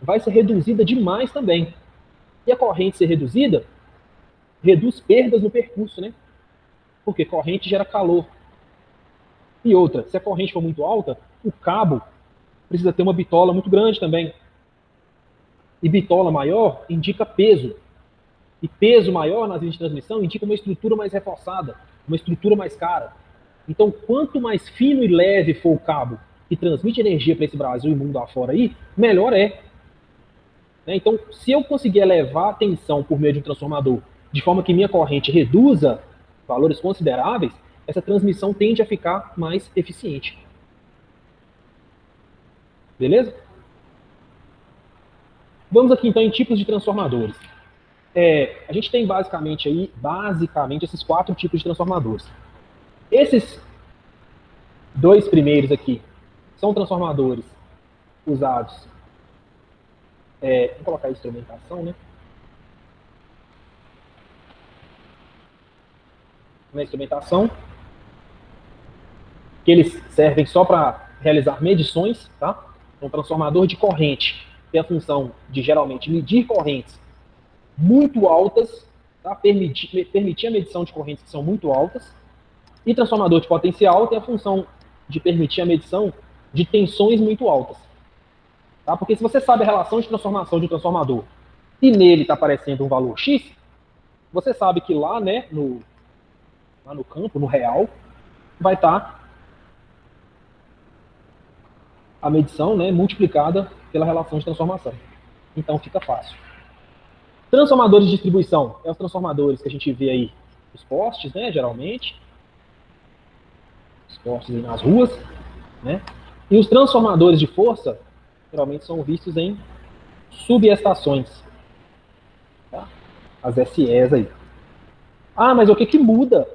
vai ser reduzida demais também. E a corrente ser reduzida, reduz perdas no percurso, né? Porque corrente gera calor. E outra, se a corrente for muito alta, o cabo precisa ter uma bitola muito grande também. E bitola maior indica peso. E peso maior nas linhas de transmissão indica uma estrutura mais reforçada, uma estrutura mais cara. Então, quanto mais fino e leve for o cabo que transmite energia para esse Brasil e mundo afora aí, melhor é. Então, se eu conseguir elevar a tensão por meio de um transformador, de forma que minha corrente reduza valores consideráveis, essa transmissão tende a ficar mais eficiente. Beleza? Vamos aqui então em tipos de transformadores. A gente tem basicamente esses 4 tipos de transformadores. Esses 2 primeiros aqui são transformadores usados. Vou colocar a instrumentação, né? Na instrumentação, que eles servem só para realizar medições, tá? Um transformador de corrente tem a função de geralmente medir correntes muito altas, tá? Permitir a medição de correntes que são muito altas. E transformador de potencial tem a função de permitir a medição de tensões muito altas. Tá? Porque se você sabe a relação de transformação de um transformador e nele está aparecendo um valor X, você sabe que lá, né, lá no campo, no real, vai estar a medição, né, multiplicada pela relação de transformação. Então fica fácil. Transformadores de distribuição é os transformadores que a gente vê aí nos postes, né, geralmente. Os postes aí nas ruas, né? E os transformadores de força geralmente são vistos em subestações. Tá? As SEs aí. Ah, mas o que muda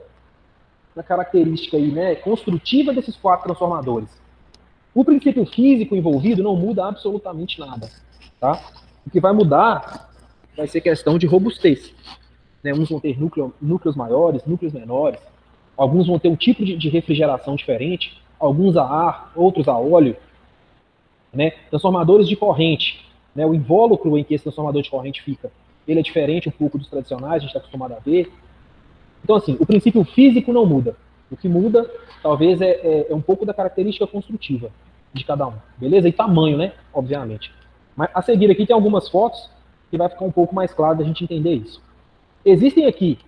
na característica aí, né, construtiva desses 4 transformadores? O princípio físico envolvido não muda absolutamente nada. Tá? O que vai mudar vai ser questão de robustez. Né? Uns vão ter núcleos maiores, núcleos menores. Alguns vão ter um tipo de refrigeração diferente. Alguns a ar, outros a óleo. Né? Transformadores de corrente. Né? O invólucro em que esse transformador de corrente fica, ele é diferente um pouco dos tradicionais, a gente está acostumado a ver. Então, assim, o princípio físico não muda. O que muda, talvez, é um pouco da característica construtiva de cada um. Beleza? E tamanho, né? Obviamente. Mas a seguir aqui tem algumas fotos que vai ficar um pouco mais claro da gente entender isso. Existem aqui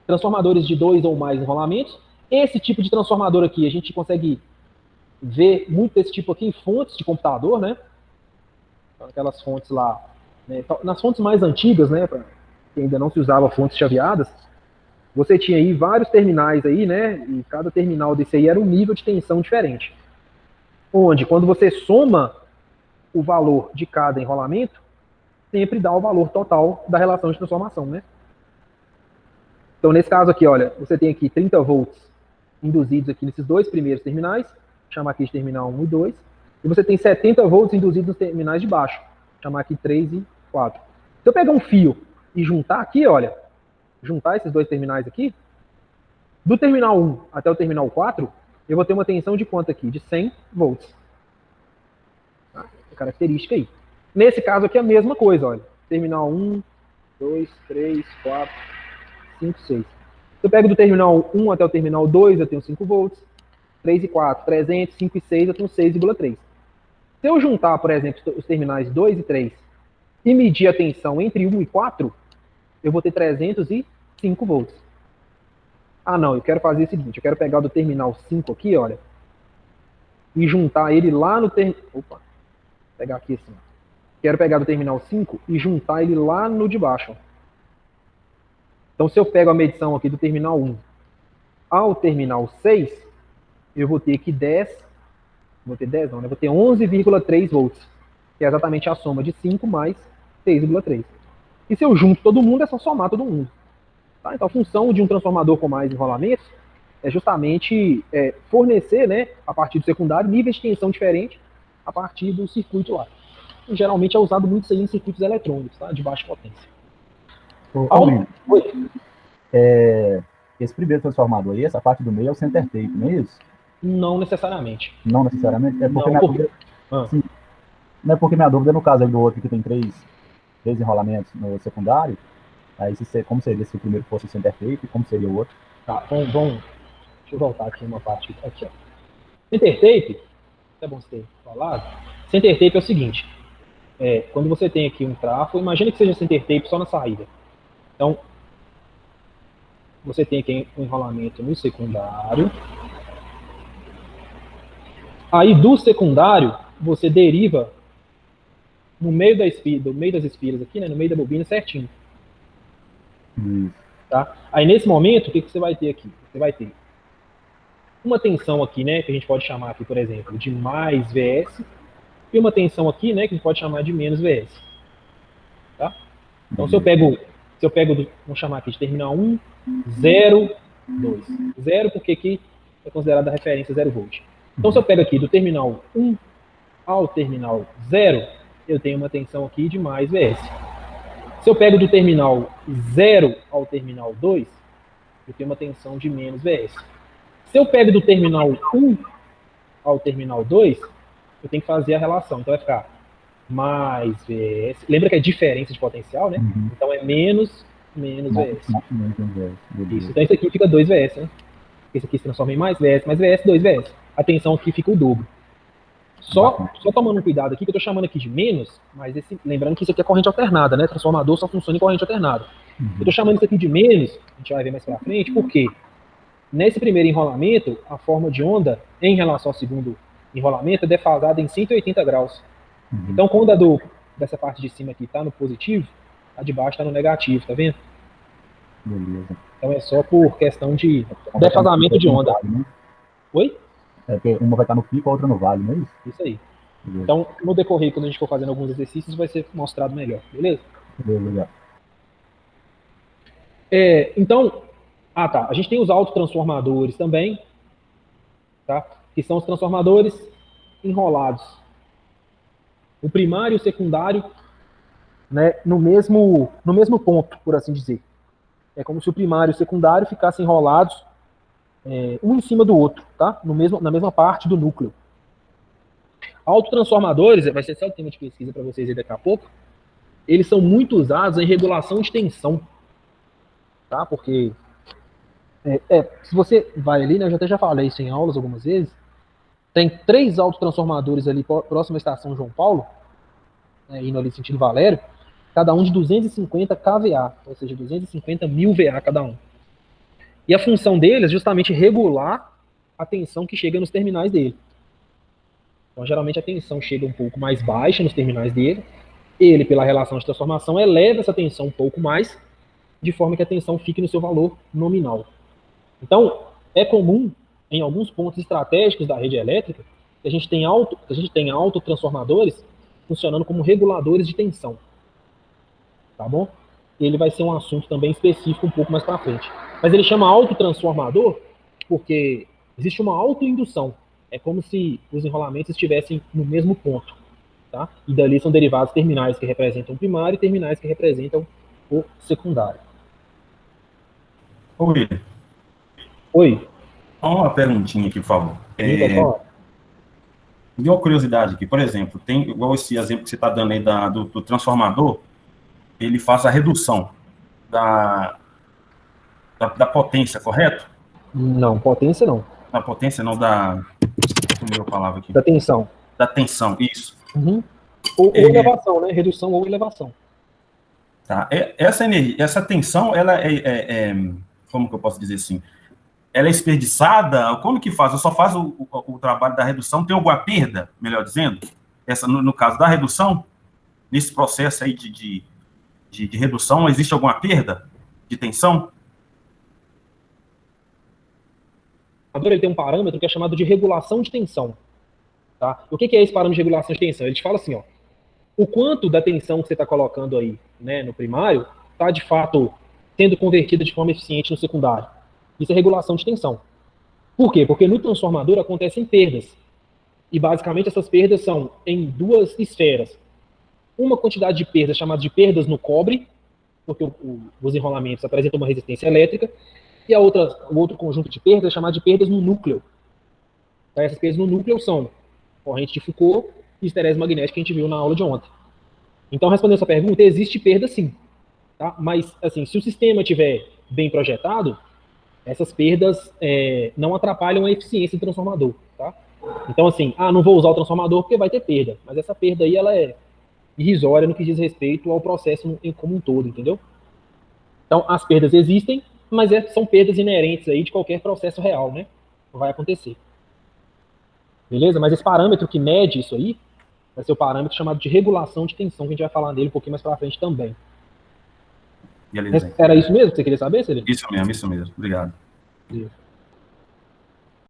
transformadores de 2 ou mais enrolamentos. Esse tipo de transformador aqui, a gente consegue ver muito desse tipo aqui em fontes de computador, né? Aquelas fontes lá, né? Nas fontes mais antigas, né? Que ainda não se usava fontes chaveadas, você tinha aí vários terminais aí, né? E cada terminal desse aí era um nível de tensão diferente. Onde, quando você soma o valor de cada enrolamento, sempre dá o valor total da relação de transformação, né? Então, nesse caso aqui, olha, você tem aqui 30 volts induzidos aqui nesses 2 primeiros terminais, vou chamar aqui de terminal 1 e 2, e você tem 70 volts induzidos nos terminais de baixo, vou chamar aqui 3 e 4. Se eu pegar um fio e juntar aqui, olha, juntar esses 2 terminais aqui, do terminal 1 até o terminal 4, eu vou ter uma tensão de quanto aqui? De 100 volts. Tá? Característica aí. Nesse caso aqui, a mesma coisa, olha. Terminal 1, 2, 3, 4, 5, 6. Se eu pego do terminal 1 até o terminal 2, eu tenho 5 volts. 3 e 4, 300, 5 e 6, eu tenho 6,3. Se eu juntar, por exemplo, os terminais 2 e 3 e medir a tensão entre 1 e 4, eu vou ter 305 volts. Ah, não, eu quero fazer o seguinte, eu quero pegar do terminal 5 aqui, olha, e juntar ele lá no terminal... Opa, vou pegar aqui assim. Quero pegar do terminal 5 e juntar ele lá no de baixo. Então, se eu pego a medição aqui do terminal 1 ao terminal 6, eu vou ter aqui 10, vou ter 10 não, né? Vou ter 11,3 volts, que é exatamente a soma de 5 mais 6,3. E se eu junto todo mundo, é só somar todo mundo. Tá? Então, a função de um transformador com mais enrolamentos é justamente fornecer, né, a partir do secundário, níveis de tensão diferentes a partir do circuito lá. E, geralmente é usado muito isso aí em circuitos eletrônicos, tá? De baixa potência. Esse primeiro transformador aí, essa parte do meio é o center tape, não é isso? Não necessariamente. Não necessariamente? É porque não, porque... Sim. Não é porque minha dúvida, no caso aí do outro que tem três enrolamentos no secundário, aí como seria se o primeiro fosse o center tape, como seria o outro? Tá, deixa eu voltar aqui uma parte. Aqui, ó. Center tape, é bom você ter falado. Center tape é o seguinte, quando você tem aqui um trafo, imagina que seja center tape só na saída. Então, você tem aqui um enrolamento no secundário. Aí, do secundário, você deriva no meio das espiras aqui, né, no meio da bobina certinho. Tá? Aí, nesse momento, o que você vai ter aqui? Você vai ter uma tensão aqui, né, que a gente pode chamar aqui, por exemplo, de mais VS, e uma tensão aqui, né, que a gente pode chamar de menos VS. Tá? Então, se eu pego, vamos chamar aqui de terminal 1, 0, 2. 0 porque aqui é considerada a referência 0 volt. Então, se eu pego aqui do terminal 1 ao terminal 0, eu tenho uma tensão aqui de mais VS. Se eu pego do terminal 0 ao terminal 2, eu tenho uma tensão de menos VS. Se eu pego do terminal 1 ao terminal 2, eu tenho que fazer a relação. Então vai ficar mais VS. Lembra que é diferença de potencial, né? Uhum. Então é menos VS. Isso. Então isso aqui fica 2 VS, né? Esse aqui se transforma em mais VS, 2 VS. A tensão aqui fica o dobro. Só tomando cuidado aqui, que eu estou chamando aqui de menos, mas lembrando que isso aqui é corrente alternada, né? Transformador só funciona em corrente alternada. Uhum. Eu estou chamando isso aqui de menos, a gente vai ver mais pra frente, por quê? Nesse primeiro enrolamento, a forma de onda, em relação ao segundo enrolamento, é defasada em 180 graus. Uhum. Então, quando dessa parte de cima aqui está no positivo, a de baixo está no negativo, tá vendo? Beleza. Então é só por questão de defasamento de onda. Vale, né? Oi? É que uma vai estar no pico, a outra no vale, não é isso? Isso aí. Beleza. Então, no decorrer, quando a gente for fazendo alguns exercícios, vai ser mostrado melhor, beleza? Beleza. Então, a gente tem os autotransformadores também, tá? Que são os transformadores enrolados. O primário e o secundário, né, no mesmo ponto, por assim dizer. É como se o primário e o secundário ficassem enrolados um em cima do outro, tá? Na mesma parte do núcleo. Autotransformadores, vai ser só o tema de pesquisa para vocês aí daqui a pouco, eles são muito usados em regulação de tensão, tá? Porque se você vai ali, né, eu já falei isso em aulas algumas vezes, tem 3 autotransformadores ali próximo à estação João Paulo, indo ali sentido Valério, cada um de 250 kVA, ou seja, 250 mil VA cada um. E a função deles é justamente regular a tensão que chega nos terminais dele. Então, geralmente a tensão chega um pouco mais baixa nos terminais dele, ele, pela relação de transformação, eleva essa tensão um pouco mais, de forma que a tensão fique no seu valor nominal. Então, é comum, em alguns pontos estratégicos da rede elétrica, que a gente tem autotransformadores funcionando como reguladores de tensão. Tá bom? Ele vai ser um assunto também específico um pouco mais para frente. Mas ele chama autotransformador porque existe uma autoindução. É como se os enrolamentos estivessem no mesmo ponto. Tá? E dali são derivados terminais que representam o primário e terminais que representam o secundário. Oi. Oi. Uma perguntinha aqui, por favor. De uma curiosidade aqui, por exemplo, tem igual esse exemplo que você está dando aí do transformador, ele faz a redução da potência, correto? Não, potência não. Da potência não, como eu falava aqui. Da tensão. Da tensão, isso. Uhum. Ou elevação, né? Redução ou elevação. Tá. Essa tensão, ela como que eu posso dizer assim? Ela é desperdiçada? Como que faz? Eu só faz o trabalho da redução? Tem alguma perda, melhor dizendo? No caso da redução, nesse processo aí de redução, existe alguma perda de tensão? Ele tem um parâmetro que é chamado de regulação de tensão. Tá? O que é esse parâmetro de regulação de tensão? Ele te fala assim, ó, o quanto da tensão que você está colocando aí, né, no primário está, de fato, sendo convertida de forma eficiente no secundário. Isso é regulação de tensão. Por quê? Porque no transformador acontecem perdas. E, basicamente, essas perdas são em 2 esferas. Uma quantidade de perdas chamada de perdas no cobre, porque os enrolamentos apresentam uma resistência elétrica, e o outro conjunto de perdas é chamado de perdas no núcleo. Então, essas perdas no núcleo são corrente de Foucault esterese magnética que a gente viu na aula de ontem. Então, respondendo essa pergunta, existe perda sim, tá? Mas, assim, se o sistema estiver bem projetado, essas perdas não atrapalham a eficiência do transformador, tá? Então, assim, não vou usar o transformador porque vai ter perda, mas essa perda aí, ela é irrisória no que diz respeito ao processo como um todo, entendeu? Então, as perdas existem, mas são perdas inerentes aí de qualquer processo real, né? Vai acontecer. Beleza? Mas esse parâmetro que mede isso aí vai ser o parâmetro chamado de regulação de tensão, que a gente vai falar nele um pouquinho mais pra frente também. Beleza. Era isso mesmo que você queria saber, Celino? Isso mesmo. Obrigado. Beleza.